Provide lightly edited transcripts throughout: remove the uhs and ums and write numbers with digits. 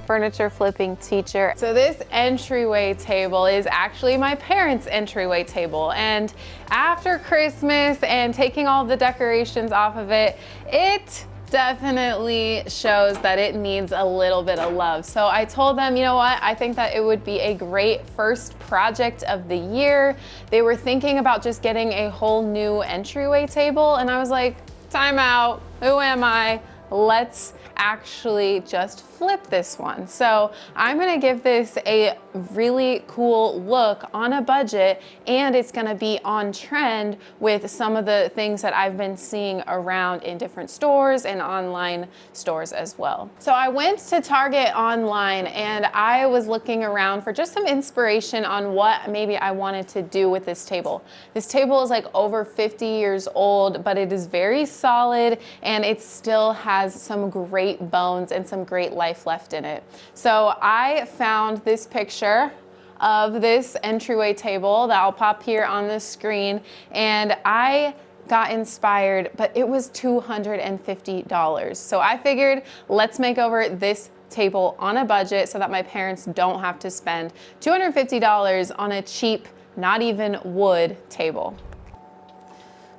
furniture flipping teacher. So this entryway table is actually my parents' entryway table, and after Christmas and taking all the decorations off of it, it definitely shows that it needs a little bit of love. So I told them, you know what, I think that it would be a great first project of the year. They were thinking about just getting a whole new entryway table, and I was like, time out, who am I? Let's actually just flip this one. So I'm gonna give this a really cool look on a budget, and it's gonna be on trend with some of the things that I've been seeing around in different stores and online stores as well. So I went to Target online and I was looking around for just some inspiration on what maybe I wanted to do with this table. This table is like over 50 years old, but it is very solid and it still has some great bones and some great life left in it. So I found this picture of this entryway table that I'll pop here on the screen, and I got inspired, but it was $250. So I figured, let's make over this table on a budget so that my parents don't have to spend $250 on a cheap, not even wood table.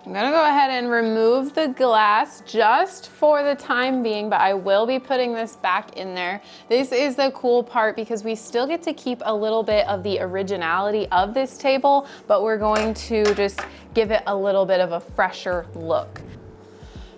I'm gonna go ahead and remove the glass just for the time being, but I will be putting this back in there. This is the cool part because we still get to keep a little bit of the originality of this table, but we're going to just give it a little bit of a fresher look.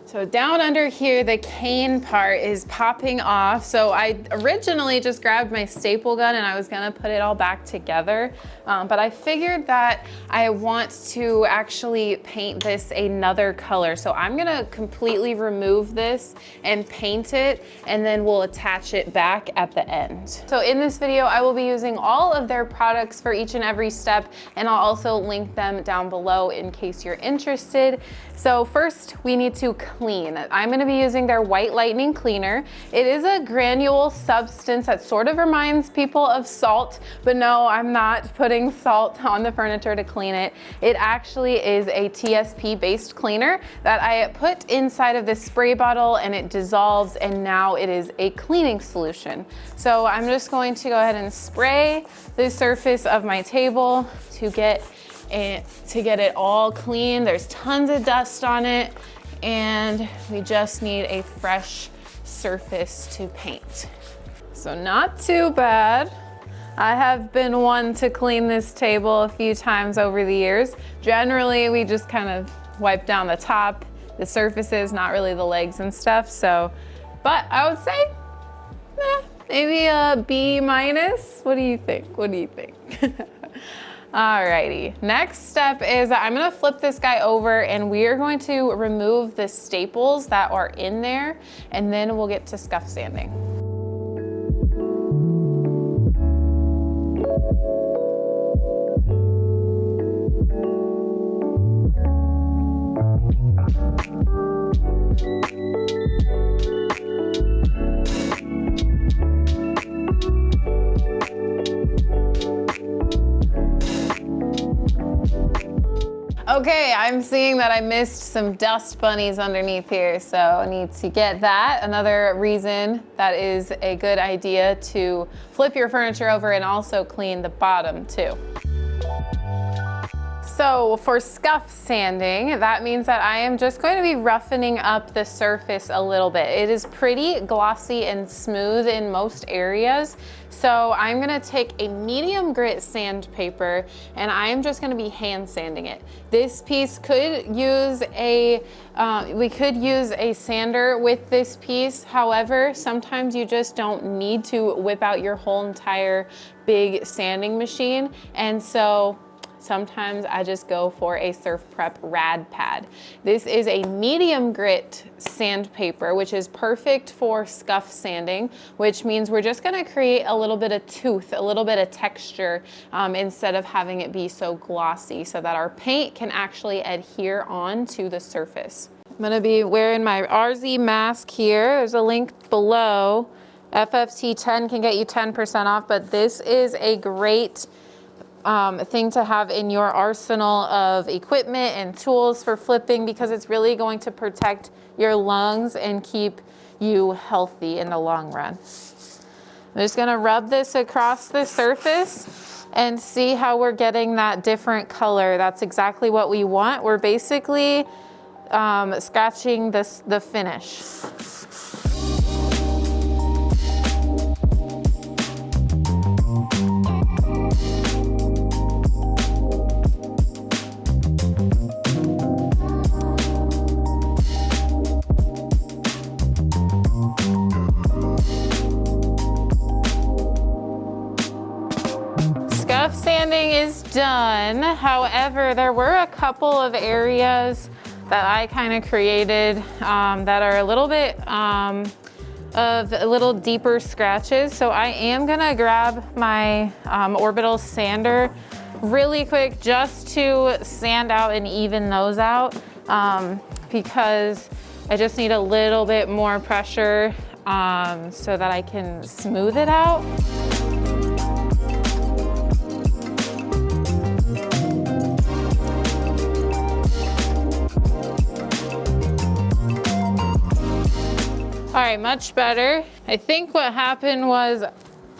So down under here, the cane part is popping off. So I originally just grabbed my staple gun and I was gonna put it all back together. But I figured that I want to actually paint this another color. So I'm gonna completely remove this and paint it, and then we'll attach it back at the end. So in this video, I will be using all of their products for each and every step, and I'll also link them down below in case you're interested. So first, we need to clean. I'm gonna be using their White Lightning Cleaner. It is a granule substance that sort of reminds people of salt, but no, I'm not putting salt on the furniture to clean it. It actually is a TSP-based cleaner that I put inside of this spray bottle, and it dissolves, and now it is a cleaning solution. So I'm just going to go ahead and spray the surface of my table to get it all clean. There's tons of dust on it, and we just need a fresh surface to paint. So not too bad. I have been one to clean this table a few times over the years. Generally, we just kind of wipe down the top, the surfaces, not really the legs and stuff. So, but I would say, maybe a B minus. What do you think? What do you think? Alrighty, next step is I'm gonna flip this guy over and we are going to remove the staples that are in there, and then we'll get to scuff sanding. Okay, I'm seeing that I missed some dust bunnies underneath here, so I need to get that. Another reason that is a good idea to flip your furniture over and also clean the bottom too. So for scuff sanding, that means that I am just going to be roughening up the surface a little bit. It is pretty glossy and smooth in most areas. So I'm gonna take a medium grit sandpaper and I'm just gonna be hand sanding it. This piece could use we could use a sander with this piece. However, sometimes you just don't need to whip out your whole entire big sanding machine. And so sometimes I just go for a Surf Prep Rad Pad. This is a medium grit sandpaper, which is perfect for scuff sanding, which means we're just gonna create a little bit of tooth, a little bit of texture, instead of having it be so glossy, so that our paint can actually adhere on to the surface. I'm gonna be wearing my RZ mask here. There's a link below. FFT10 can get you 10% off, but this is a great thing to have in your arsenal of equipment and tools for flipping, because it's really going to protect your lungs and keep you healthy in the long run. I'm just gonna rub this across the surface and see how we're getting that different color. That's exactly what we want. We're basically scratching the finish. Scuff sanding is done. However, there were a couple of areas that I kind of created that are a little bit of a little deeper scratches. So I am gonna grab my orbital sander really quick just to sand out and even those out because I just need a little bit more pressure so that I can smooth it out. All right, much better. I think what happened was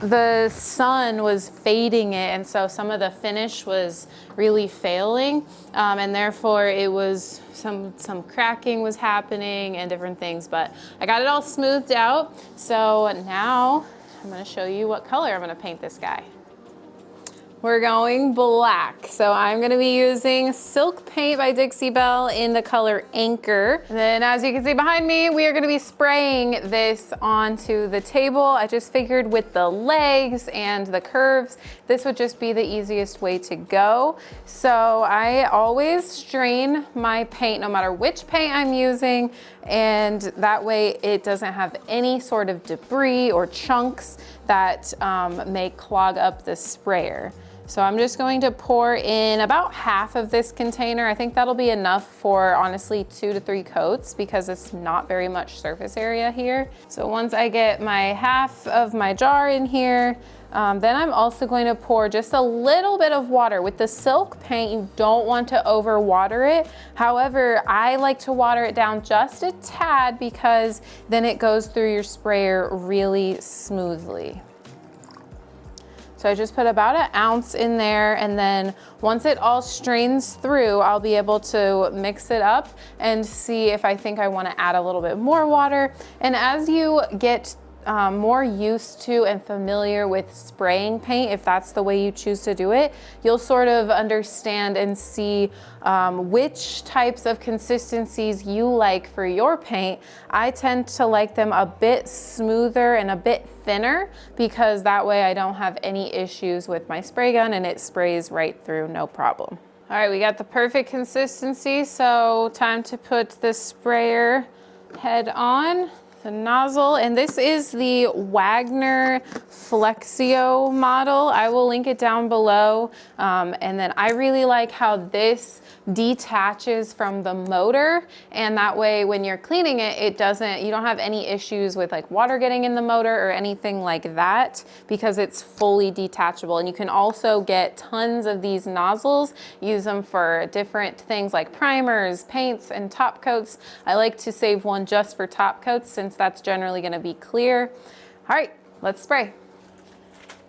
the sun was fading it, and so some of the finish was really failing, and therefore it was some cracking was happening and different things, but I got it all smoothed out. So now I'm gonna show you what color I'm gonna paint this guy. We're going black. So I'm gonna be using Silk Paint by Dixie Belle in the color Anchor. And then as you can see behind me, we are gonna be spraying this onto the table. I just figured with the legs and the curves, this would just be the easiest way to go. So I always strain my paint no matter which paint I'm using, and that way it doesn't have any sort of debris or chunks that may clog up the sprayer. So I'm just going to pour in about half of this container. I think that'll be enough for honestly 2 to 3 coats because it's not very much surface area here. So once I get my half of my jar in here, then I'm also going to pour just a little bit of water. With the silk paint, you don't want to over water it. However, I like to water it down just a tad because then it goes through your sprayer really smoothly. So I just put about 1 ounce in there, and then once it all strains through, I'll be able to mix it up and see if I think I want to add a little bit more water. And as you get more used to and familiar with spraying paint, if that's the way you choose to do it, you'll sort of understand and see which types of consistencies you like for your paint. I tend to like them a bit smoother and a bit thinner because that way I don't have any issues with my spray gun and it sprays right through, no problem. All right, we got the perfect consistency, so time to put the sprayer head on. The nozzle, and this is the Wagner Flexio model. I will link it down below. And then I really like how this detaches from the motor, and that way when you're cleaning it, you don't have any issues with like water getting in the motor or anything like that because it's fully detachable. And you can also get tons of these nozzles, use them for different things like primers, paints, and top coats. I like to save one just for top coats since that's generally going to be clear. All right, let's spray.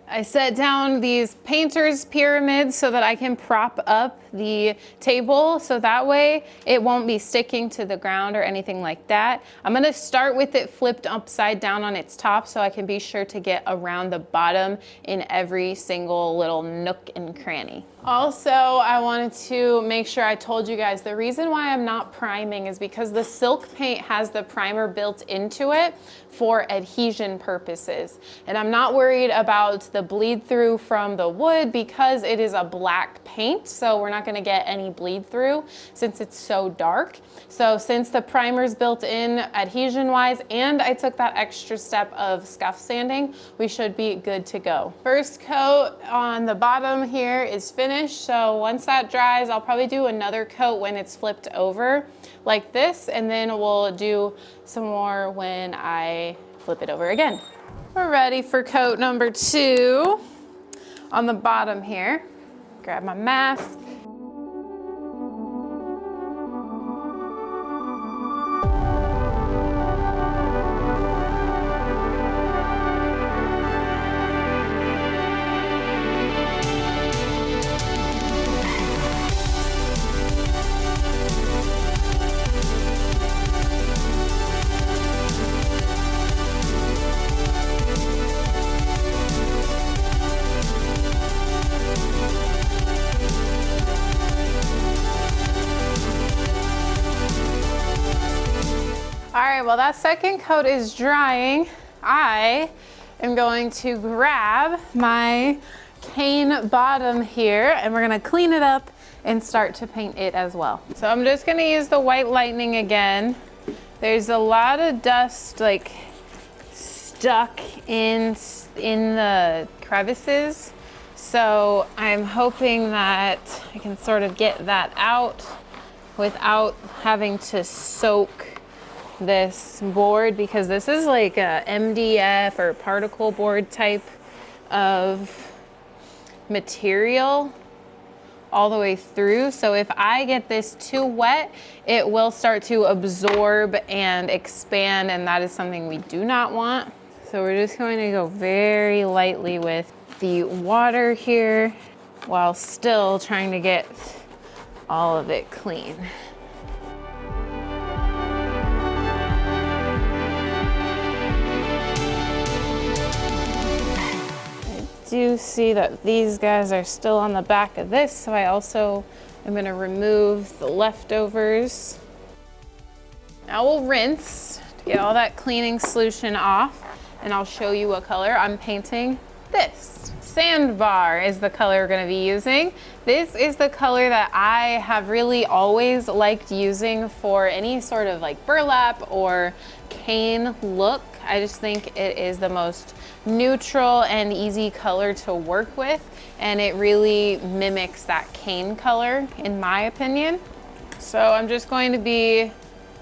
I set down these painter's pyramids so that I can prop up the table so that way it won't be sticking to the ground or anything like that. I'm going to start with it flipped upside down on its top so I can be sure to get around the bottom in every single little nook and cranny. Also, I wanted to make sure I told you guys the reason why I'm not priming is because the silk paint has the primer built into it for adhesion purposes. And I'm not worried about the bleed through from the wood because it is a black paint, so we're not going to get any bleed through since it's so dark. So since the primer's built in adhesion wise and I took that extra step of scuff sanding, we should be good to go. First coat on the bottom here is finished. So once that dries, I'll probably do another coat when it's flipped over like this, and then we'll do some more when I flip it over again. We're ready for coat number 2 on the bottom here. Grab my mask. All right, while that second coat is drying, I am going to grab my cane bottom here and we're gonna clean it up and start to paint it as well. So I'm just gonna use the White Lightning again. There's a lot of dust like stuck in the crevices. So I'm hoping that I can sort of get that out without having to soak this board, because this is like a MDF or particle board type of material all the way through. So if I get this too wet, it will start to absorb and expand, and that is something we do not want. So we're just going to go very lightly with the water here while still trying to get all of it clean. Do see that these guys are still on the back of this, so I also am going to remove the leftovers. Now we'll rinse to get all that cleaning solution off, and I'll show you what color I'm painting this. Sandbar is the color we're going to be using. This is the color that I have really always liked using for any sort of like burlap or cane look. I just think it is the most neutral and easy color to work with, and it really mimics that cane color in my opinion. So I'm just going to be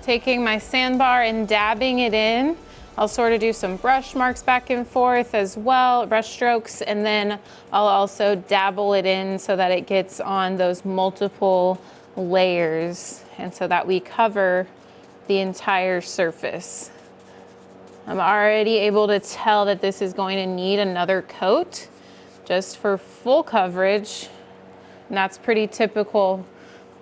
taking my sandbar and dabbing it in. I'll sort of do some brush marks back and forth as well, brush strokes, and then I'll also dabble it in so that it gets on those multiple layers and so that we cover the entire surface. I'm already able to tell that this is going to need another coat just for full coverage, and that's pretty typical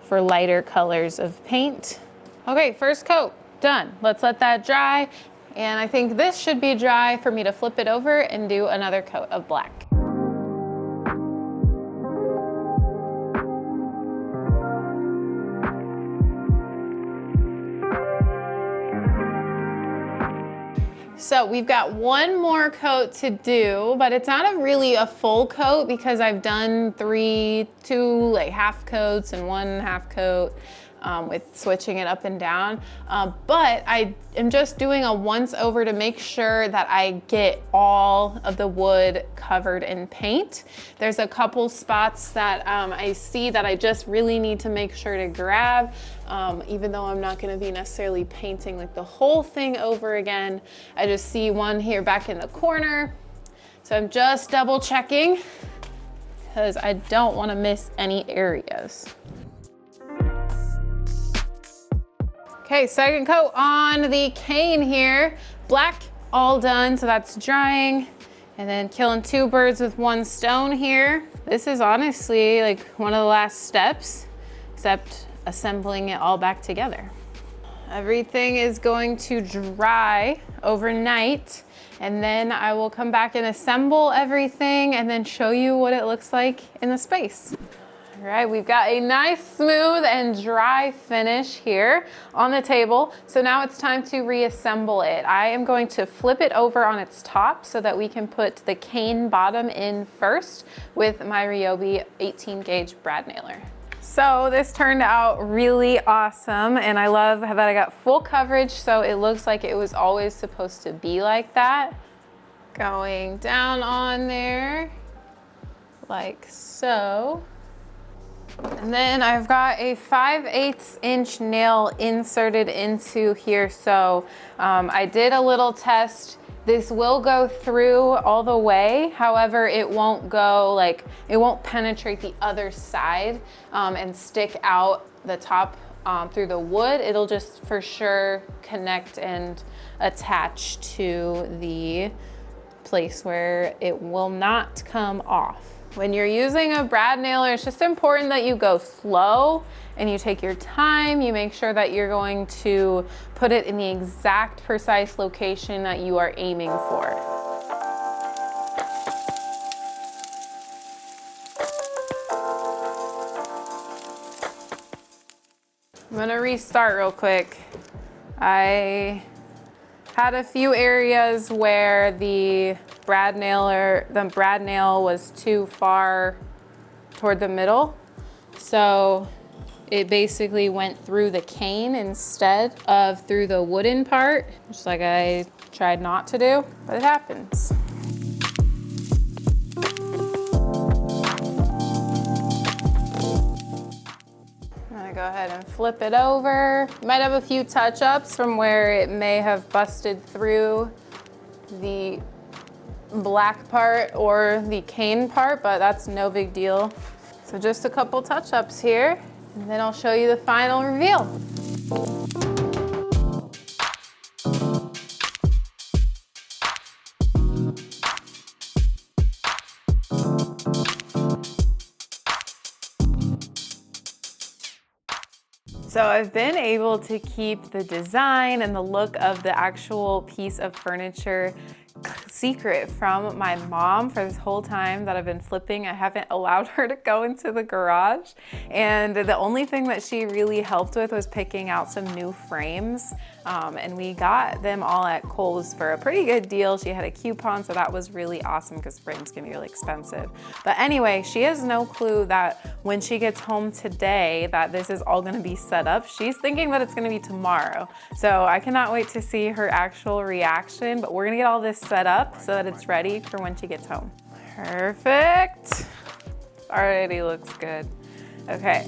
for lighter colors of paint. Okay, first coat done. Let's let that dry. And I think this should be dry for me to flip it over and do another coat of black. So we've got one more coat to do, but it's not really a full coat because I've done two like half coats and one half coat. With switching it up and down. But I am just doing a once over to make sure that I get all of the wood covered in paint. There's a couple spots that I see that I just really need to make sure to grab, even though I'm not gonna be necessarily painting like the whole thing over again. I just see one here back in the corner. So I'm just double checking because I don't wanna miss any areas. Okay, second coat on the cane here. Black, all done, so that's drying. And then killing two birds with one stone here. This is honestly like one of the last steps, except assembling it all back together. Everything is going to dry overnight, and then I will come back and assemble everything and then show you what it looks like in the space. All right, we've got a nice smooth and dry finish here on the table. So now it's time to reassemble it. I am going to flip it over on its top so that we can put the cane bottom in first with my Ryobi 18 gauge brad nailer. So this turned out really awesome, and I love that I got full coverage, so it looks like it was always supposed to be like that. Going down on there like so. And then I've got a 5/8 inch nail inserted into here. So I did a little test. This will go through all the way. However, it won't go like, it won't penetrate the other side and stick out the top through the wood. It'll just for sure connect and attach to the place where it will not come off. When you're using a brad nailer, it's just important that you go slow and you take your time. You make sure that you're going to put it in the exact precise location that you are aiming for. I'm gonna restart real quick. I had a few areas where the brad nail was too far toward the middle. So it basically went through the cane instead of through the wooden part, just like I tried not to do, but it happens. I'm gonna go ahead and flip it over. Might have a few touch-ups from where it may have busted through the black part or the cane part, but that's no big deal. So just a couple touch-ups here, and then I'll show you the final reveal. So I've been able to keep the design and the look of the actual piece of furniture secret from my mom for this whole time that I've been flipping. I haven't allowed her to go into the garage, and the only thing that she really helped with was picking out some new frames, and we got them all at Kohl's for a pretty good deal. She had a coupon, so that was really awesome because frames can be really expensive. But anyway, she has no clue that when she gets home today that this is all going to be set up. She's thinking that it's going to be tomorrow, so I cannot wait to see her actual reaction. But we're going to get all this set up so that it's ready for when she gets home. Perfect. Already looks good. Okay.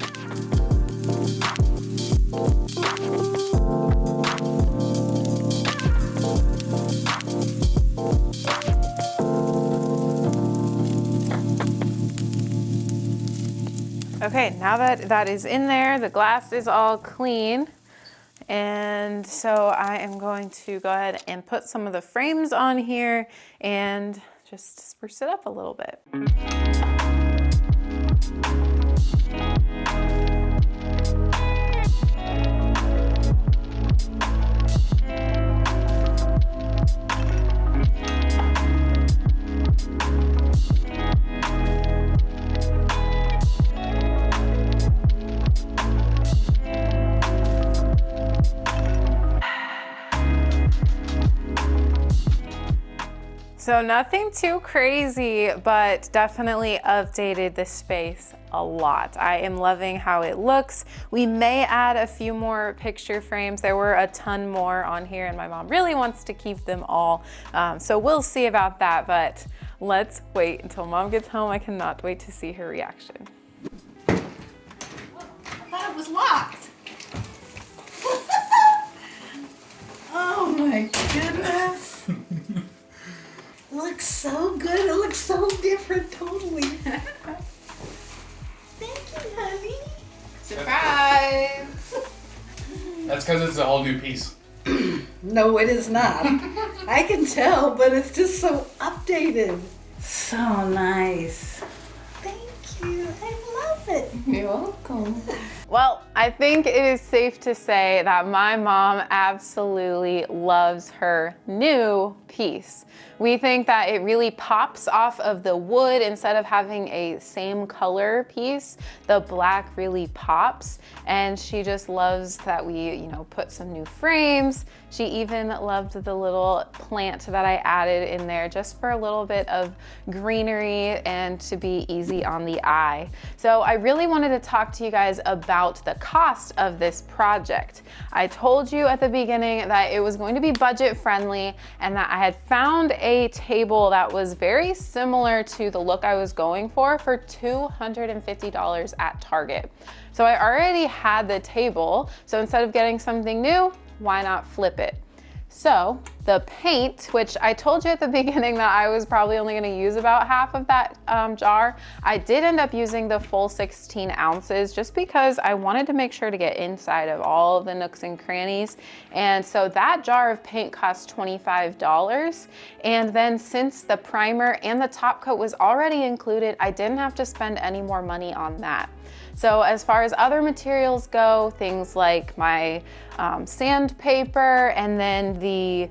Okay, now that that is in there, the glass is all clean. And so I am going to go ahead and put some of the frames on here and just spruce it up a little bit. So nothing too crazy, but definitely updated the space a lot. I am loving how it looks. We may add a few more picture frames. There were a ton more on here and my mom really wants to keep them all. So we'll see about that, but let's wait until mom gets home. I cannot wait to see her reaction. I thought it was locked. Oh my goodness. It looks so good. It looks so different, totally. Thank you, honey. Surprise! That's because it's a whole new piece. No, it is not. I can tell, but it's just so updated. So nice. Thank you. I love it. You're welcome. Well, I think it is safe to say that my mom absolutely loves her new piece. We think that it really pops off of the wood instead of having a same color piece. The black really pops, and she just loves that we, put some new frames. She even loved the little plant that I added in there just for a little bit of greenery and to be easy on the eye. So I really wanted to talk to you guys about the cost of this project. I told you at the beginning that it was going to be budget friendly and that I had found a table that was very similar to the look I was going for $250 at Target. So I already had the table, so instead of getting something new, why not flip it? So the paint, which I told you at the beginning that I was probably only going to use about half of that jar, I did end up using the full 16 ounces just because I wanted to make sure to get inside of all of the nooks and crannies. And so that jar of paint cost $25. And then since the primer and the top coat was already included, I didn't have to spend any more money on that. So as far as other materials go, things like my sandpaper and then the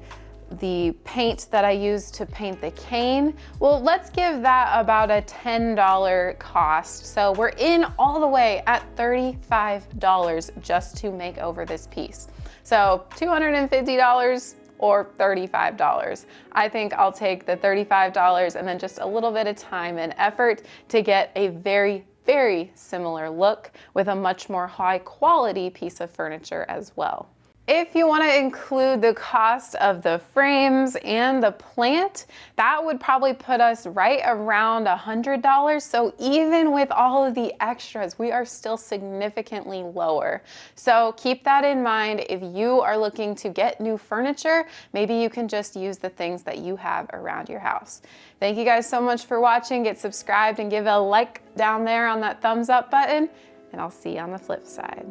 paint that I used to paint the cane, well, let's give that about a $10 cost. So we're in all the way at $35 just to make over this piece. So $250 or $35. I think I'll take the $35 and then just a little bit of time and effort to get a very, very similar look with a much more high quality piece of furniture as well. If you want to include the cost of the frames and the plant, that would probably put us right around $100. So even with all of the extras, we are still significantly lower. So keep that in mind. If you are looking to get new furniture, maybe you can just use the things that you have around your house. Thank you guys so much for watching. Get subscribed and give a like down there on that thumbs up button, and I'll see you on the flip side.